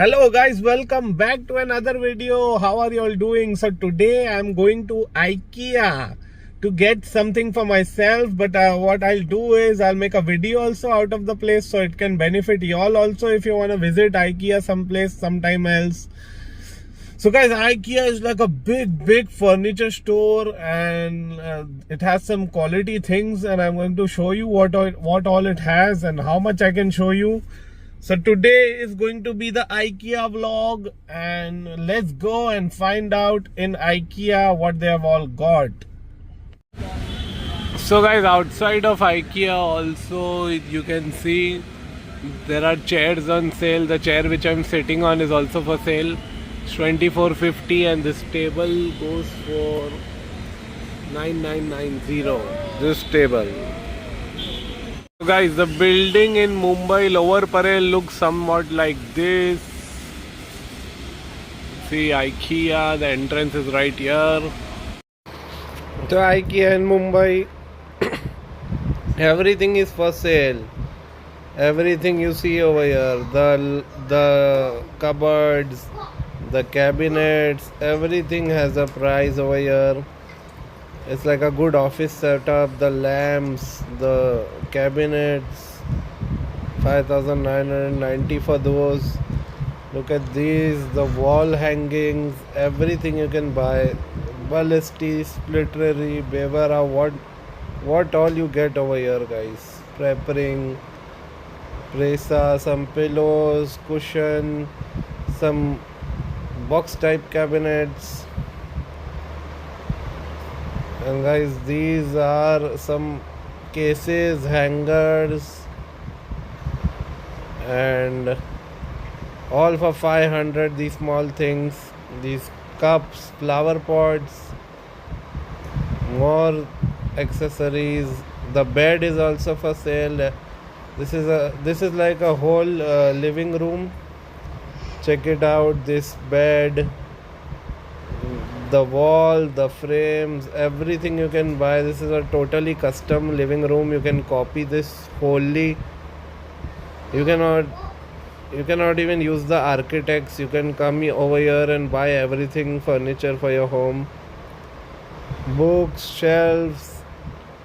Hello guys, welcome back to another video. How are you all doing? So today I'm going to Ikea to get something for myself, but what I'll do is I'll make a video also out of the place so it can benefit you all also if you want to visit Ikea someplace sometime else. So guys, Ikea is like a big furniture store, and it has some quality things, and I'm going to show you what all it has and how much I can show you. So today is going to be the Ikea vlog, and let's go and find out in Ikea what they have all got. So guys, outside of Ikea also you can see there are chairs on sale. The chair which I'm sitting on is also for sale. It's 24.50 and this table goes for 9990. This table. So guys, the building in Mumbai, Lower Parel, looks somewhat like this. See Ikea, the entrance is right here. So Ikea in Mumbai, everything is for sale. Everything you see over here, the cupboards, the cabinets, everything has a price over here. It's like a good office setup. The lamps, the cabinets, 5,990 for those. Look at these, the wall hangings, everything you can buy. Ballisti, splittery, Bevera, what all you get over here, guys. Preparing, presa, some pillows, cushion, some box type cabinets. And guys, these are some cases, hangers, and all for 500. These small things, these cups, flower pots, more accessories. The bed is also for sale. This is like a whole living room. Check it out. This bed, the wall, the frames, everything you can buy. This is a totally custom living room. You can copy this wholly. You cannot even use the architects. You can come over here and buy everything, furniture for your home. Books, shelves,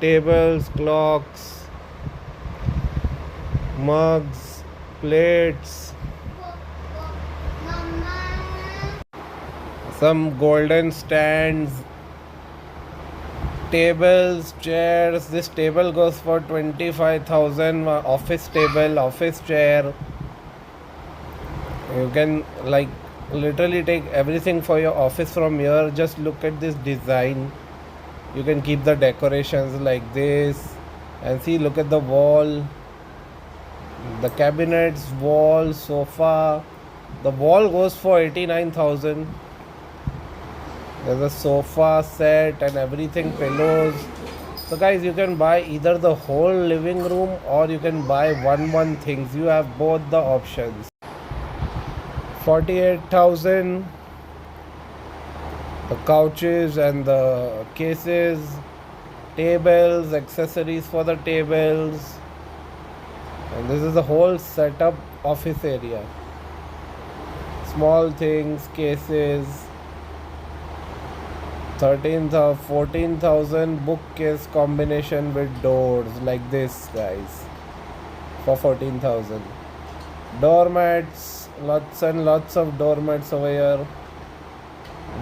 tables, clocks, mugs, plates, some golden stands, tables, chairs. This table goes for 25,000. Office table, office chair. You can like literally take everything for your office from here. Just look at this design. You can keep the decorations like this, and see, look at the wall, the cabinets, wall, sofa. The wall goes for 89,000. There's a sofa set and everything, pillows. So guys, you can buy either the whole living room or you can buy one things. You have both the options. 48,000. The couches and the cases, tables, accessories for the tables. And this is the whole setup office area. Small things, cases. 14,000 bookcase combination with doors like this, guys, for 14,000. Doormats, lots and lots of doormats over here.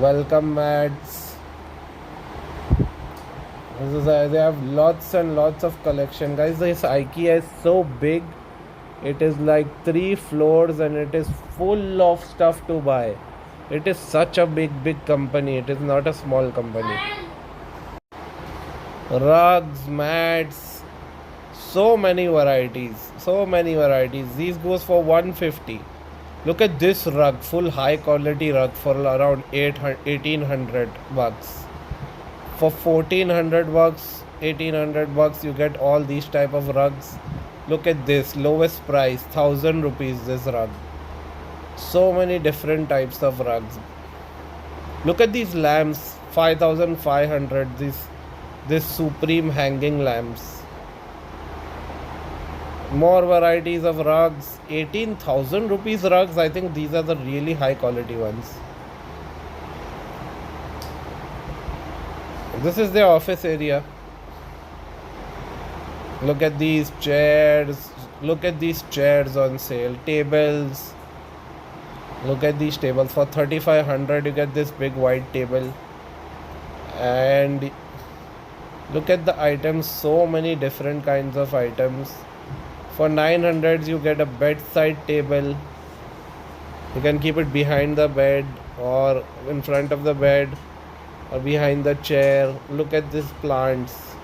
Welcome mats. They have lots and lots of collection, guys. This Ikea is so big. It is like 3 floors and it is full of stuff to buy. It is such a big company. It is not a small company. Rugs, mats, so many varieties. These goes for 150. Look at this rug, full high quality rug for around 1800 bucks. For 1400 bucks, 1800 bucks, you get all these type of rugs. Look at this, lowest price, 1000 rupees this rug. So many different types of rugs. Look at these lamps, 5,500. This supreme hanging lamps. More varieties of rugs. 18,000 rupees rugs. I think these are the really high quality ones. This is the office area. Look at these chairs. Look at these chairs on sale. Tables. Look at these tables. For 3,500 you get this big white table. And look at the items. So many different kinds of items. For 900 you get a bedside table. You can keep it behind the bed or in front of the bed or behind the chair. Look at these plants.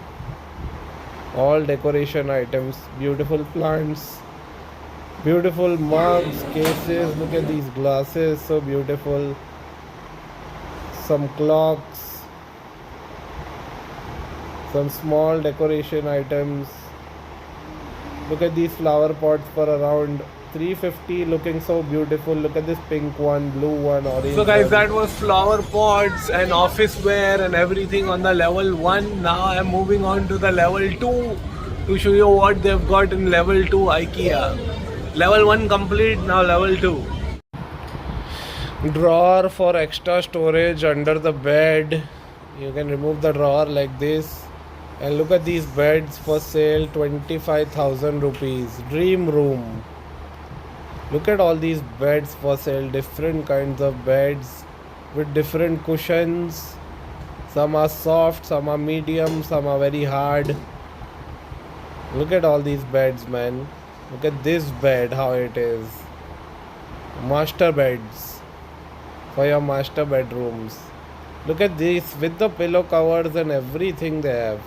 All decoration items. Beautiful plants. Beautiful mugs, cases. Look at these glasses. So beautiful. Some clocks. Some small decoration items. Look at these flower pots for around 350, looking so beautiful. Look at this pink one, blue one, orange. So guys, that was flower pots and office wear and everything on the level 1. Now I'm moving on to the level 2 to show you what they've got in level 2 IKEA. Level 1 complete, now level 2. Drawer for extra storage under the bed. You can remove the drawer like this. And look at these beds for sale, 25,000 rupees. Dream room. Look at all these beds for sale. Different kinds of beds with different cushions. Some are soft, some are medium, some are very hard. Look at all these beds, man. Look at this bed, how it is. Master beds for your master bedrooms. Look at this with the pillow covers and everything they have.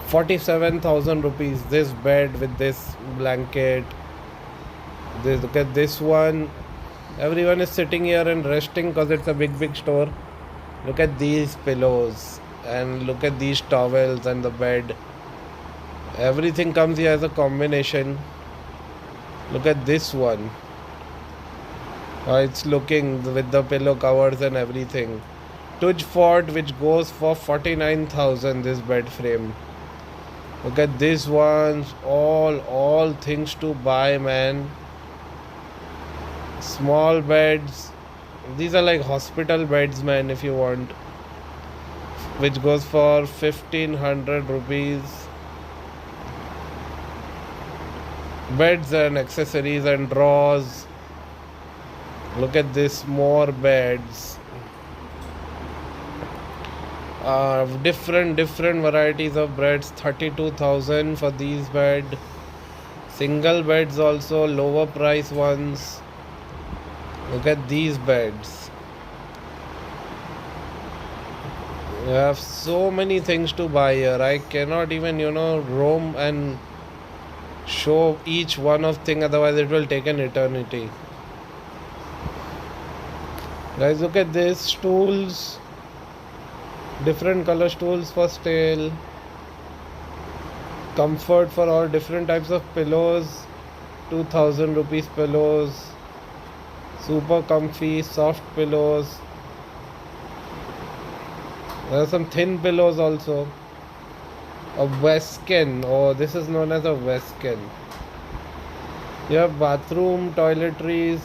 47,000 rupees. This bed with this blanket. Look at this one. Everyone is sitting here and resting because it's a big store. Look at these pillows and look at these towels and the bed. Everything comes here as a combination. Look at this one. It's looking with the pillow covers and everything. Tuj Fort, which goes for 49,000. This bed frame. Look at this ones. All things to buy, man. Small beds. These are like hospital beds, man, if you want. Which goes for 1,500 rupees. Beds and accessories and drawers. Look at this, more beds. Different varieties of beds. 32,000 for these bed. Single beds also, lower price ones. Look at these beds. You have so many things to buy here. I cannot even roam and show each one of thing, otherwise it will take an eternity. Guys, look at this. Stools. Different color stools for sale. Comfort for all different types of pillows. 2,000 rupees pillows. Super comfy, soft pillows. There are some thin pillows also. A Westcan. Oh, this is known as a Westcan. You have bathroom toiletries.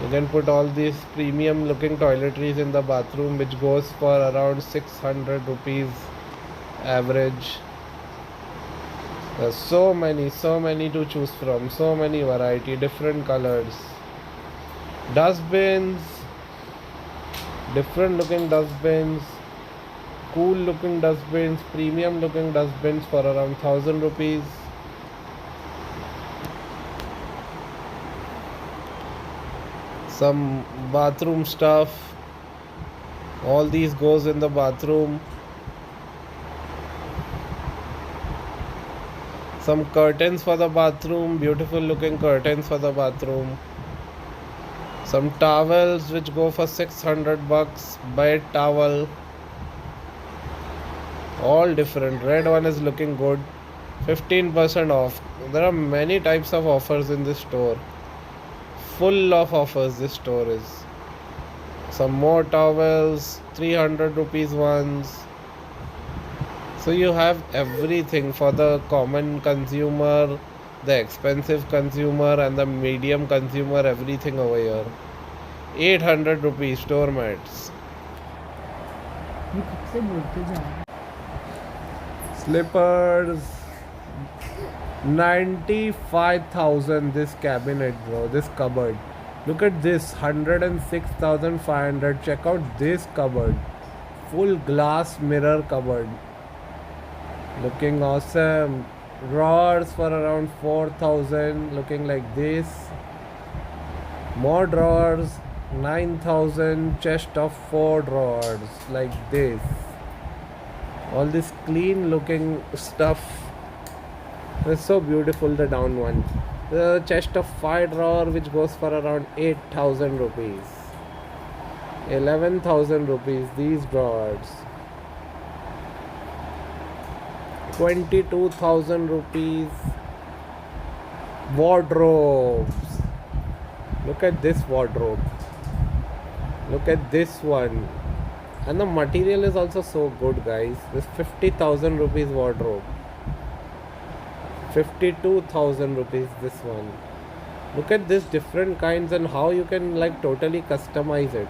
You can put all these premium looking toiletries in the bathroom, which goes for around 600 rupees average. There's so many to choose from. So many variety, different colors. Dustbins. Different looking dustbins. Cool looking dustbins. Premium looking dustbins for around 1,000 rupees. Some bathroom stuff. All these goes in the bathroom. Some curtains for the bathroom. Beautiful looking curtains for the bathroom. Some towels which go for 600 bucks. Bed towel. All different. Red one is looking good. 15% off. There are many types of offers in this store. Full of offers this store is. Some more towels, 300 rupees ones. So you have everything for the common consumer, the expensive consumer, and the medium consumer, everything over here. 800 rupees store mats. Slippers. 95,000 this cabinet, bro. This cupboard. Look at this, 106,500. Check out this cupboard. Full glass mirror cupboard. Looking awesome. Drawers for around 4,000. Looking like this. More drawers. 9,000. Chest of 4 drawers. Like this. All this clean looking stuff. It's so beautiful, the down one. The chest of 5 drawer which goes for around 8,000 rupees. 11,000 rupees these drawers. 22,000 rupees wardrobes. Look at this wardrobe. Look at this one. And the material is also so good, guys. This 50,000 rupees wardrobe. 52,000 rupees this one. Look at this different kinds and how you can like totally customize it.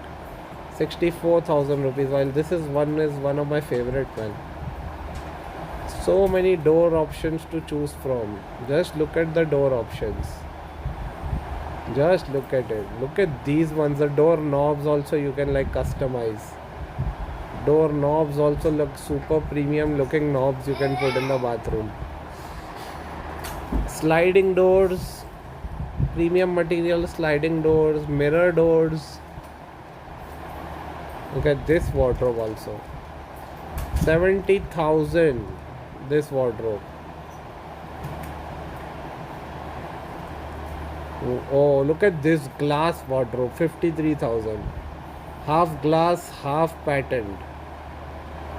64,000 rupees, while this is one of my favorite one. So many door options to choose from. Just look at the door options. Just look at it. Look at these ones. The door knobs also you can like customize. Door knobs also look super premium looking knobs you can put in the bathroom. Sliding doors, premium material sliding doors, mirror doors. Look at this wardrobe also. 70,000 this wardrobe. Oh, look at this glass wardrobe. 53,000. Half glass, half patent.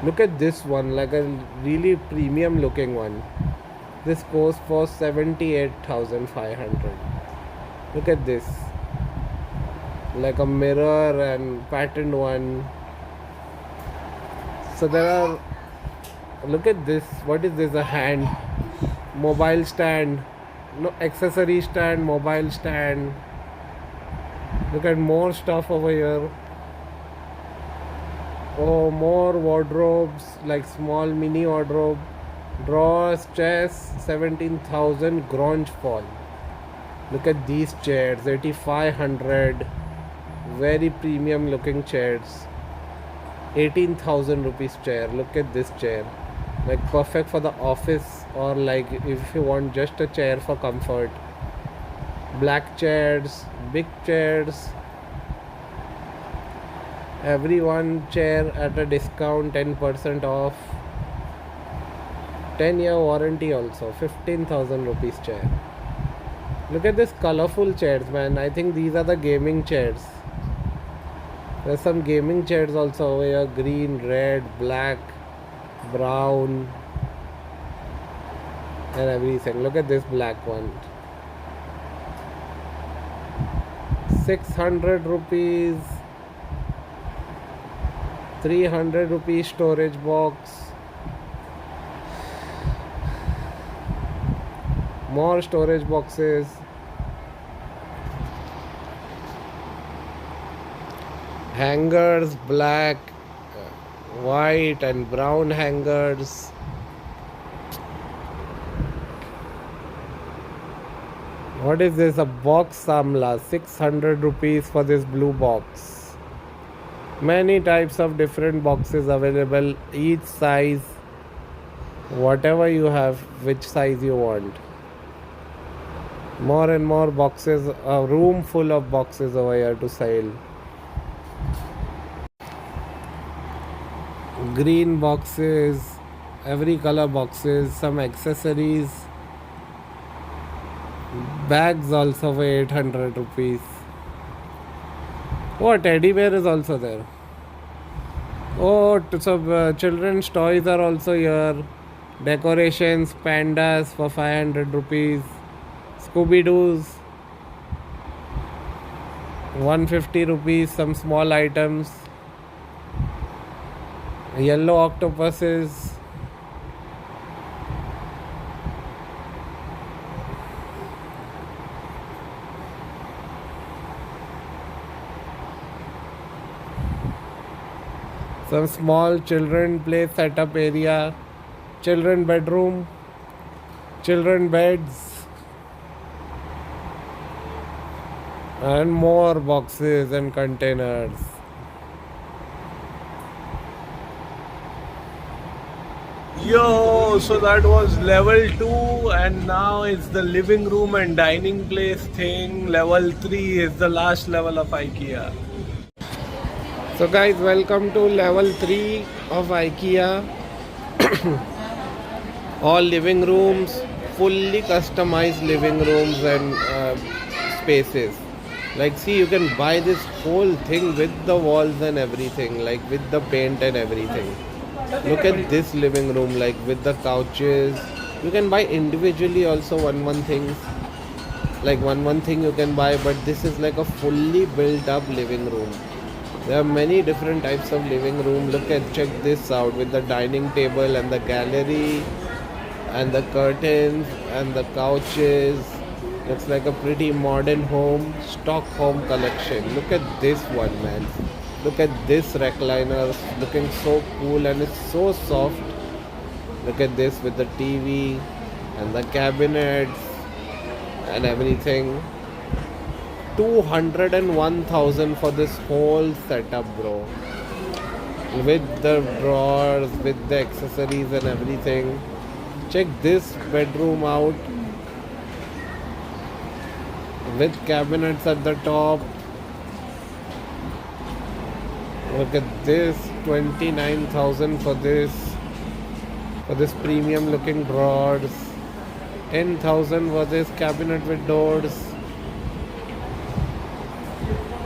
Look at this one, like a really premium looking one. This goes for 78,500. Look at this, like a mirror and patent one. So there are, look at this. What is this? A hand, mobile stand, no accessory stand, mobile stand. Look at more stuff over here. Oh, more wardrobes, like small mini wardrobe. Drawers, chest, 17,000 grunge fall. Look at these chairs, 8,500. Very premium looking chairs. 18,000 rupees chair. Look at this chair. Like perfect for the office or like if you want just a chair for comfort. Black chairs, big chairs. Every one chair at a discount, 10% off. 10-year warranty also. 15,000 rupees chair. Look at this colorful chairs, man. I think these are the gaming chairs. There's some gaming chairs also over here. Green, red, black, brown, and everything. Look at this black one. 600 rupees. 300 rupees storage box. More storage boxes. Hangers, black, white and brown hangers. What is this? A box samla. 600 rupees for this blue box. Many types of different boxes available. Each size, whatever you have, which size you want. More and more boxes. A room full of boxes over here to sell. Green boxes, every color boxes, some accessories, bags also for 800 rupees. Oh, teddy bear is also there. Oh, so children's toys are also here. Decorations, pandas for 500 rupees. Scooby-Doos, 150 rupees, some small items. Yellow octopuses, Some small children play setup area, children bedroom, children beds, and more boxes and containers. Yo, so that was level 2, and now it's the living room and dining place thing. Level 3 is the last level of IKEA. So guys, welcome to level 3 of IKEA. All living rooms, fully customized living rooms and spaces. Like, see, you can buy this whole thing with the walls and everything, like with the paint and everything. Look at this living room, like with the couches. You can buy individually also one things, like one thing you can buy, but this is like a fully built up living room. There are many different types of living room. Check this out with the dining table and the gallery and the curtains and the couches. Looks like a pretty modern home, Stockholm collection. Look at this one, man. Look at this recliner, looking so cool, and it's so soft. Look at this with the TV and the cabinets and everything. 201,000 for this whole setup, bro. With the drawers, with the accessories and everything. Check this bedroom out with cabinets at the top. Look at this, 29,000 for this premium looking drawers. 10,000 for this cabinet with doors.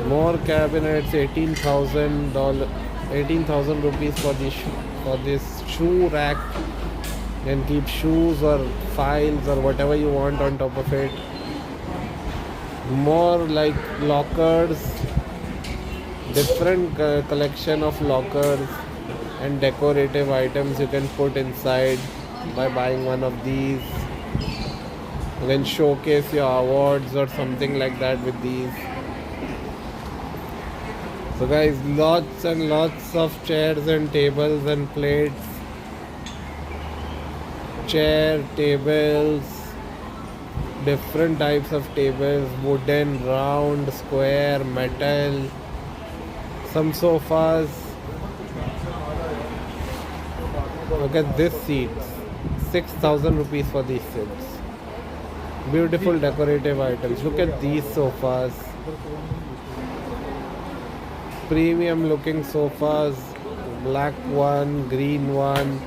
More cabinets, $18,000 rupees for this shoe rack. You can keep shoes or files or whatever you want on top of it. More like lockers, different collection of lockers and decorative items you can put inside by buying one of these. You can showcase your awards or something like that with these. So guys, lots and lots of chairs and tables and plates. Chair, tables, different types of tables, wooden, round, square, metal. Some sofas. Look at this seats. 6,000 rupees for these seats. Beautiful decorative items. Look at these sofas. Premium looking sofas. Black one, green one.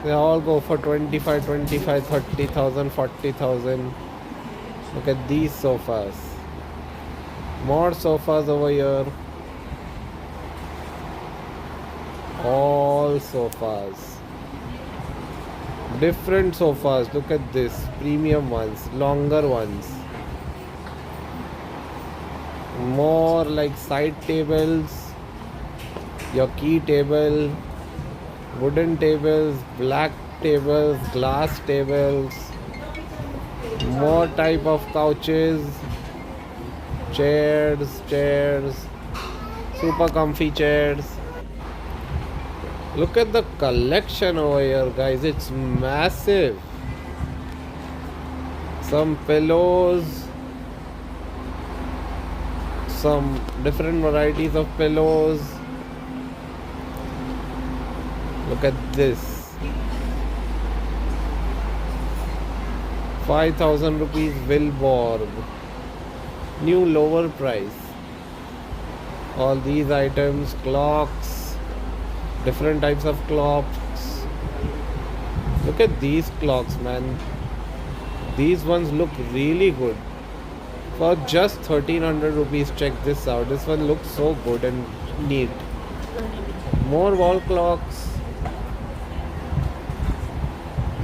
They all go for 25, 30,000, 40,000. Look at these sofas. More sofas over here. All sofas. Different sofas. Look at this. Premium ones. Longer ones. More like side tables. Your key table. Wooden tables. Black tables. Glass tables. More type of couches. Chairs. Super comfy chairs. Look at the collection over here, guys. It's massive. Some pillows. Some different varieties of pillows. Look at this. 5,000 rupees Wilborg. New lower price. All these items, clocks. Different types of clocks. Look at these clocks, man. These ones look really good. For just 1,300 rupees, check this out. This one looks so good and neat. More wall clocks.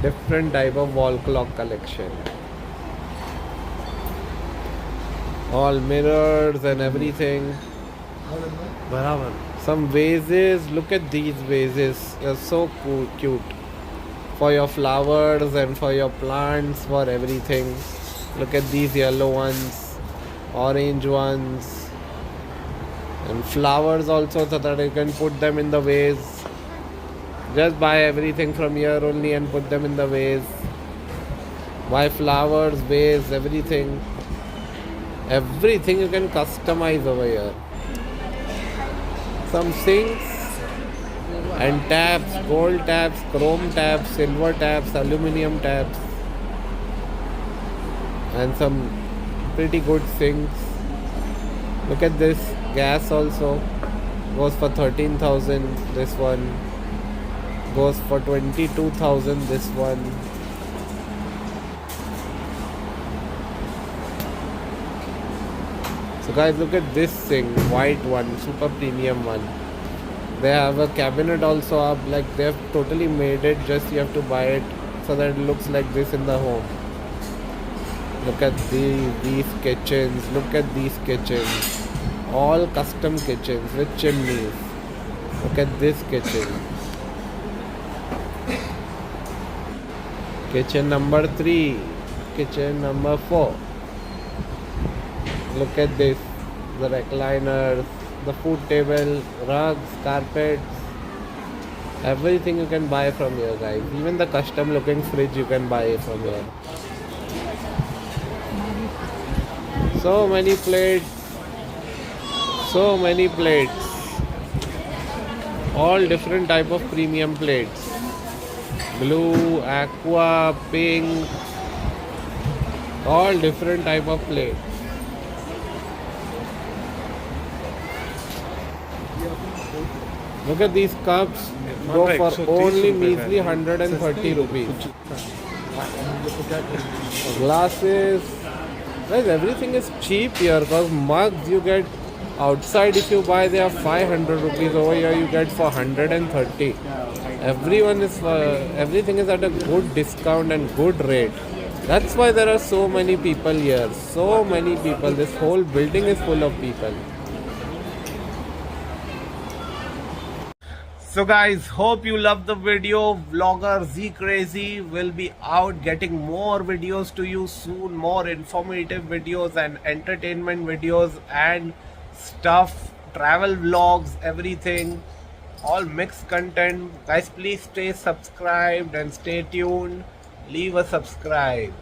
Different type of wall clock collection. All mirrors and everything. Some vases. Look at these vases. They're so cool, cute. For your flowers and for your plants, for everything. Look at these yellow ones, orange ones. And flowers also, so that you can put them in the vase. Just buy everything from here only and put them in the vase. Buy flowers, vase, everything. Everything you can customize over here. Some sinks and taps, gold taps, chrome taps, silver taps, aluminum taps, and some pretty good sinks. Look at this gas also goes for 13,000. This one goes for 22,000. This one. So guys, look at this thing, white one, super premium one. They have a cabinet also up, like they have totally made it, just you have to buy it so that it looks like this in the home. Look at these kitchens, look at these kitchens. All custom kitchens with chimneys. Look at this kitchen. Kitchen number 3, kitchen number 4. Look at this, the recliners, the food table, rugs, carpets, everything you can buy from here, guys. Even the custom looking fridge you can buy from here. So many plates, so many plates, all different type of premium plates. Blue, aqua, pink, all different type of plates. Look at these cups, go for only measly 130 rupees. Glasses, guys, everything is cheap here because mugs you get outside if you buy they are 500 rupees. Over here you get for 130. Everything is at a good discount and good rate. That's why there are so many people here. So many people. This whole building is full of people. So guys, hope you love the video. Vlogger Z Crazy will be out getting more videos to you soon. More informative videos and entertainment videos and stuff. Travel vlogs, everything. All mixed content. Guys, please stay subscribed and stay tuned. Leave a subscribe.